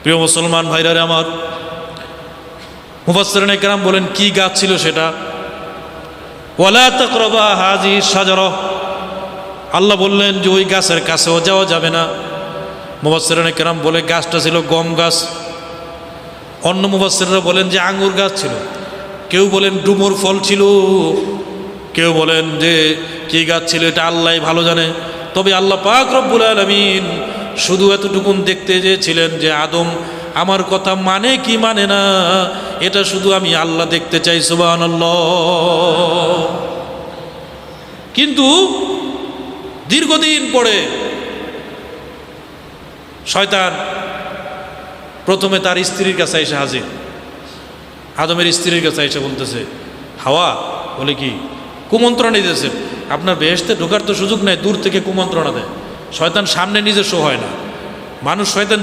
প্রিয় মুসলমান ভাইরারে আমার, মুফাসসিরিনে কেরাম বলেন কি গাছ ছিল সেটা? ওয়ালা তাকরাবা হাযিহি শাজারা, আল্লাহ বললেন যে ওই গাছের কাছেও যাওয়া যাবে না। মুফাসসিরিনে কেরাম বলে গাছটা ছিল গম গাছ, অন্য মুফাসসিররা বলেন যে আঙ্গুর গাছ ছিল, কেউ বলেন ডুমুর ফল ছিল, কেউ বলেন যে কি গাছ ছিল এটা আল্লাহই ভালো জানে। তবে আল্লাহ পাক রব্বুল আলামিন শুধু এতটুকুন দেখতে চেয়েছিলেন যে আদম আমার কথা মানে কি মানে না, এটা শুধু আমি আল্লাহ দেখতে চাই। সুবহানাল্লাহ। কিন্তু দীর্ঘদিন পরে শয়তান প্রথমে তার স্ত্রীর কাছে এসে হাজির, আদমের স্ত্রীর কাছে এসে বলতেছে, হাওয়া বলে কি কুমন্ত্রণা দিতেছে, আপনার বেহেশতে ঢোকার তো সুযোগ নেই, দূর থেকে কুমন্ত্রণা দেয়। শয়তান সামনে নিজে শো হয় না, মানুষ শয়তান